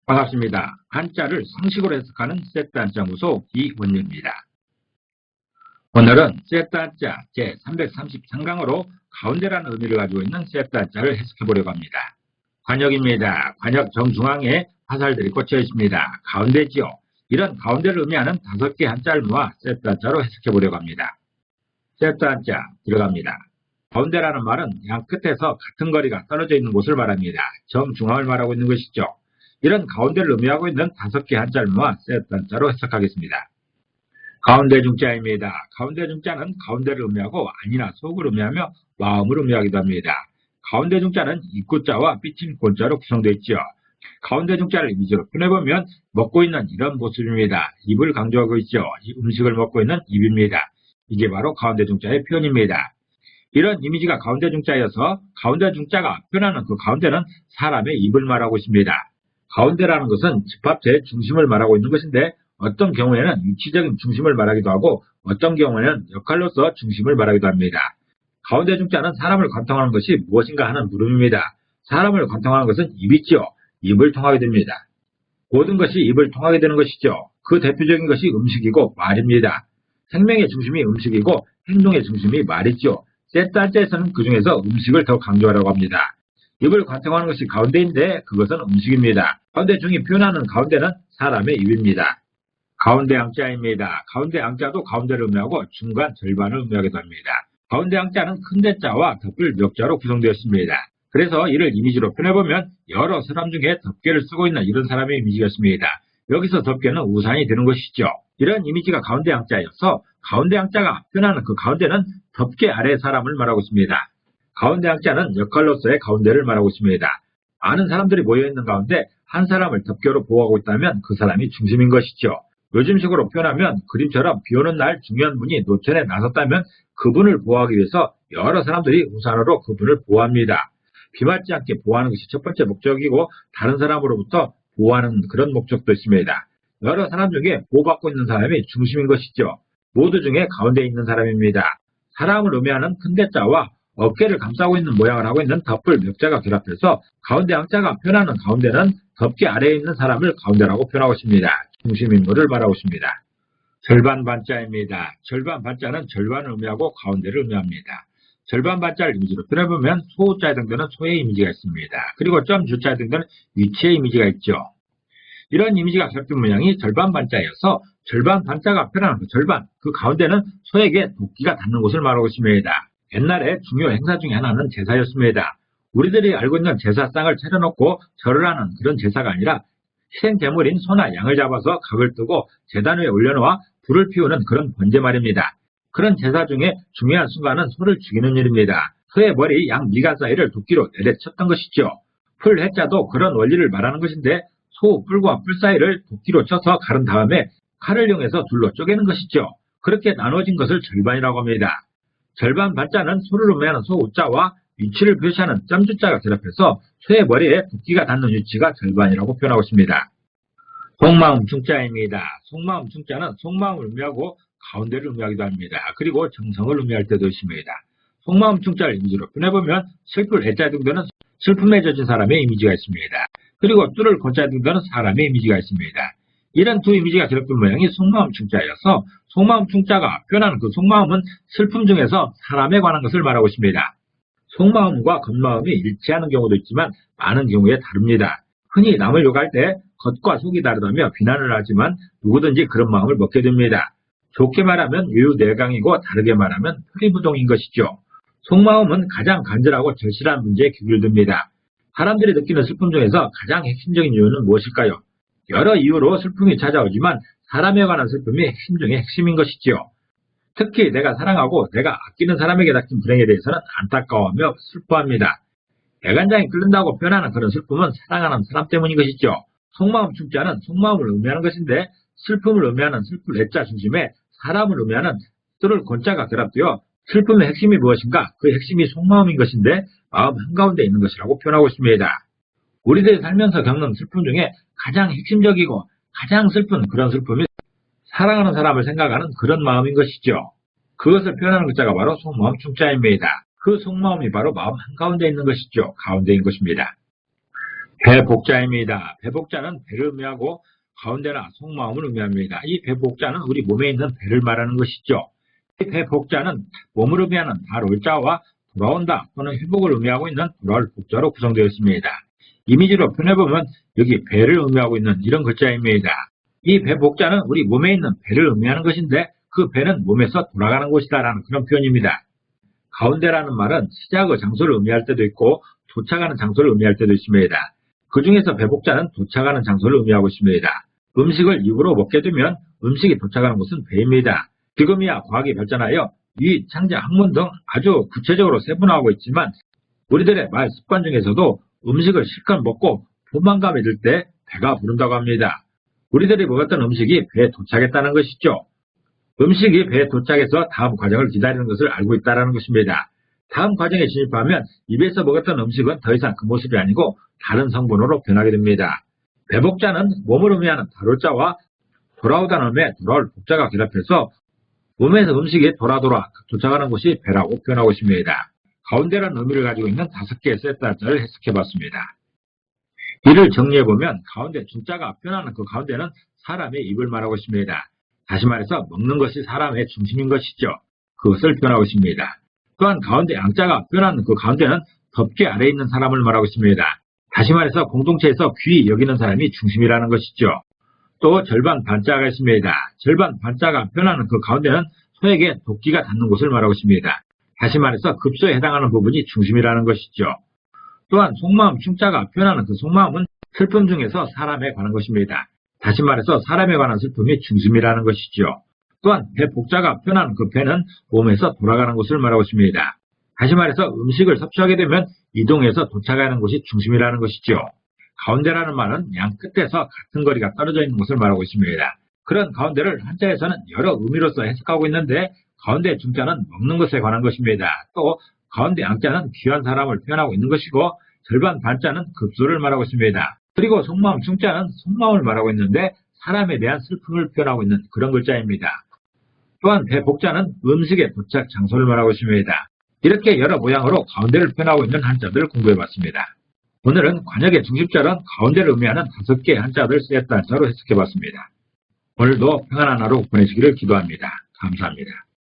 반갑습니다. 한자를 상식으로 해석하는 셋단자무소 이원유입니다. 오늘은 셋단자 제333강으로 가운데라는 의미를 가지고 있는 셋단자를 해석해 보려고 합니다. 관역입니다. 관역 정중앙에 화살들이 꽂혀 있습니다. 가운데지요. 이런 가운데를 의미하는 5개 한자를 모아 셋단자로 해석해 보려고 합니다. 셋단자 들어갑니다. 가운데라는 말은 양 끝에서 같은 거리가 떨어져 있는 곳을 말합니다. 정중앙을 말하고 있는 것이죠. 이런 가운데를 의미하고 있는 5개 한자를 모아 셋단자로 해석하겠습니다. 가운데 중자입니다. 가운데 중자는 가운데를 의미하고 안이나 속을 의미하며 마음을 의미하기도 합니다. 가운데 중자는 입구자와 삐친 곤자로 구성되어 있죠. 가운데 중자를 이미지로 표현해보면 먹고 있는 이런 모습입니다. 입을 강조하고 있죠. 이 음식을 먹고 있는 입입니다. 이게 바로 가운데 중자의 표현입니다. 이런 이미지가 가운데 중자여서 가운데 중자가 표현하는 그 가운데는 사람의 입을 말하고 있습니다. 가운데라는 것은 집합체의 중심을 말하고 있는 것인데 어떤 경우에는 위치적인 중심을 말하기도 하고 어떤 경우에는 역할로서 중심을 말하기도 합니다. 가운데 중자는 사람을 관통하는 것이 무엇인가 하는 물음입니다. 사람을 관통하는 것은 입이지요. 입을 통하게 됩니다. 모든 것이 입을 통하게 되는 것이죠. 그 대표적인 것이 음식이고 말입니다. 생명의 중심이 음식이고 행동의 중심이 말이죠. 셋단자에서는 그 중에서 음식을 더 강조하라고 합니다. 입을 관통하는 것이 가운데인데 그것은 음식입니다. 가운데 중이 표현하는 가운데는 사람의 입입니다. 가운데 양자입니다. 가운데 양자도 가운데를 의미하고 중간 절반을 의미하기도 합니다. 가운데 양자는 큰대자와 덮을 멱자로 구성되었습니다. 그래서 이를 이미지로 표현해보면 여러 사람 중에 덮개를 쓰고 있는 이런 사람의 이미지였습니다. 여기서 덮개는 우산이 되는 것이죠. 이런 이미지가 가운데 양자여서 가운데 양자가 표현하는 그 가운데는 덮개 아래 사람을 말하고 있습니다. 가운데 양자는 역할로서의 가운데를 말하고 있습니다. 많은 사람들이 모여있는 가운데 한 사람을 덮개로 보호하고 있다면 그 사람이 중심인 것이죠. 요즘식으로 표현하면 그림처럼 비오는 날 중요한 분이 노천에 나섰다면 그분을 보호하기 위해서 여러 사람들이 우산으로 그분을 보호합니다. 비 맞지 않게 보호하는 것이 첫 번째 목적이고 다른 사람으로부터 보호하는 그런 목적도 있습니다. 여러 사람 중에 보호받고 있는 사람이 중심인 것이죠. 모두 중에 가운데 있는 사람입니다. 사람을 의미하는 큰대자와 어깨를 감싸고 있는 모양을 하고 있는 덮을 멱자가 결합해서 가운데 양자가 표현하는 가운데는 덮개 아래에 있는 사람을 가운데라고 표현하고 있습니다. 중심 인물을 말하고 있습니다. 절반 반자입니다. 절반 반자는 절반을 의미하고 가운데를 의미합니다. 절반 반자를 이미지로 표현해보면 소자에 해당되는 소의 이미지가 있습니다. 그리고 점 주자에 해당되는 위치의 이미지가 있죠. 이런 이미지가 결합된 모양이 절반 반자여서 절반 반자가 표현하는 그 절반, 그 가운데는 소에게 도끼가 닿는 곳을 말하고 있습니다. 옛날에 중요 행사 중에 하나는 제사였습니다. 우리들이 알고 있는 제사상을 차려놓고 절을 하는 그런 제사가 아니라 희생제물인 소나 양을 잡아서 각을 뜨고 제단 위에 올려놓아 불을 피우는 그런 번제 말입니다. 그런 제사 중에 중요한 순간은 소를 죽이는 일입니다. 소의 머리 양 미간 사이를 도끼로 내려쳤던 것이죠. 풀 해자도 그런 원리를 말하는 것인데 소 뿔과 뿔 사이를 도끼로 쳐서 가른 다음에 칼을 이용해서 둘로 쪼개는 것이죠. 그렇게 나눠진 것을 절반이라고 합니다. 절반 반자는 소를 의미하는 소 우자와 위치를 표시하는 점주자가 결합해서 소의 머리에 도끼가 닿는 위치가 절반이라고 표현하고 있습니다. 속마음 중자입니다. 속마음 중자는 속마음을 의미하고 가운데를 의미하기도 합니다. 그리고 정성을 의미할 때도 있습니다. 속마음 중자를 이미지로 표현해보면 슬플 애자에 등되는 슬픔에 젖은 사람의 이미지가 있습니다. 그리고 뚫을 고자에 등되는 사람의 이미지가 있습니다. 이런 두 이미지가 결합된 모양이 속마음 중자여서 속마음 중자가 표현하는 그 속마음은 슬픔 중에서 사람에 관한 것을 말하고 있습니다. 속마음과 겉마음이 일치하는 경우도 있지만 많은 경우에 다릅니다. 흔히 남을 욕할 때 겉과 속이 다르다며 비난을 하지만 누구든지 그런 마음을 먹게 됩니다. 좋게 말하면 유유내강이고 다르게 말하면 표리부동인 것이죠. 속마음은 가장 간절하고 절실한 문제에 귀결됩니다. 사람들이 느끼는 슬픔 중에서 가장 핵심적인 이유는 무엇일까요? 여러 이유로 슬픔이 찾아오지만 사람에 관한 슬픔이 핵심 중에 핵심인 것이지요. 특히 내가 사랑하고 내가 아끼는 사람에게 닥친 불행에 대해서는 안타까워하며 슬퍼합니다. 애간장이 끓는다고 표현하는 그런 슬픔은 사랑하는 사람 때문인 것이죠. 속마음 중자는 속마음을 의미하는 것인데 슬픔을 의미하는 슬플 애자 중심에 사람을 의미하는 뚫을 곤자가 결합되어 슬픔의 핵심이 무엇인가? 그 핵심이 속마음인 것인데 마음 한가운데 있는 것이라고 표현하고 있습니다. 우리들이 살면서 겪는 슬픔 중에 가장 핵심적이고 가장 슬픈 그런 슬픔이 사랑하는 사람을 생각하는 그런 마음인 것이죠. 그것을 표현하는 글자가 바로 속마음 중자입니다. 그 속마음이 바로 마음 한가운데 있는 것이죠. 가운데인 것입니다. 배복자입니다. 배복자는 배를 의미하고 가운데나 속마음을 의미합니다. 이 배복자는 우리 몸에 있는 배를 말하는 것이죠. 이 배복자는 몸을 의미하는 달월자와 돌아온다 또는 회복을 의미하고 있는 돌아올 복자로 구성되어 있습니다. 이미지로 표현해보면 여기 배를 의미하고 있는 이런 글자입니다. 이 배복자는 우리 몸에 있는 배를 의미하는 것인데 그 배는 몸에서 돌아가는 곳이다 라는 그런 표현입니다. 가운데라는 말은 시작의 장소를 의미할 때도 있고 도착하는 장소를 의미할 때도 있습니다. 그 중에서 배복자는 도착하는 장소를 의미하고 있습니다. 음식을 입으로 먹게 되면 음식이 도착하는 곳은 배입니다. 지금이야 과학이 발전하여 위, 창자, 항문 등 아주 구체적으로 세분화하고 있지만 우리들의 말 습관 중에서도 음식을 실컷 먹고 포만감이 들 때 배가 부른다고 합니다. 우리들이 먹었던 음식이 배에 도착했다는 것이죠. 음식이 배에 도착해서 다음 과정을 기다리는 것을 알고 있다는 것입니다. 다음 과정에 진입하면 입에서 먹었던 음식은 더 이상 그 모습이 아니고 다른 성분으로 변하게 됩니다. 배복자는 몸을 의미하는 달월자와 돌아오다는 의미의 돌아올 복자가 결합해서 몸에서 음식이 돌아 도착하는 곳이 배라고 표현하고 있습니다. 가운데라는 의미를 가지고 있는 5개의 세트자를 해석해봤습니다. 이를 정리해보면 가운데 중자가 표현하는 그 가운데는 사람의 입을 말하고 있습니다. 다시 말해서 먹는 것이 사람의 중심인 것이죠. 그것을 표현하고 있습니다. 또한 가운데 양자가 표현하는 그 가운데는 덮개 아래에 있는 사람을 말하고 있습니다. 다시 말해서 공동체에서 귀히 여기는 사람이 중심이라는 것이죠. 또 절반 반자가 있습니다. 절반 반자가 표현하는 그 가운데는 소에게 도끼가 닿는 곳을 말하고 있습니다. 다시 말해서 급소에 해당하는 부분이 중심이라는 것이죠. 또한 속마음 충자가 표현하는 그 속마음은 슬픔 중에서 사람에 관한 것입니다. 다시 말해서 사람에 관한 슬픔이 중심이라는 것이죠. 또한 배복자가 표현하는 그 배는 몸에서 돌아가는 곳을 말하고 있습니다. 다시 말해서 음식을 섭취하게 되면 이동해서 도착하는 곳이 중심이라는 것이죠. 가운데라는 말은 양 끝에서 같은 거리가 떨어져 있는 곳을 말하고 있습니다. 그런 가운데를 한자에서는 여러 의미로서 해석하고 있는데 가운데 중자는 먹는 것에 관한 것입니다. 또 가운데 양자는 귀한 사람을 표현하고 있는 것이고 절반 반자는 급소를 말하고 있습니다. 그리고 속마음 충자는 속마음을 말하고 있는데 사람에 대한 슬픔을 표현하고 있는 그런 글자입니다. 또한 배복자는 음식의 도착 장소를 말하고 있습니다. 이렇게 여러 모양으로 가운데를 표현하고 있는 한자들을 공부해봤습니다. 오늘은 관역의 중심자는 가운데를 의미하는 5개의 한자들 세트 한자로 해석해봤습니다. 오늘도 평안한 하루 보내시기를 기도합니다. 감사합니다.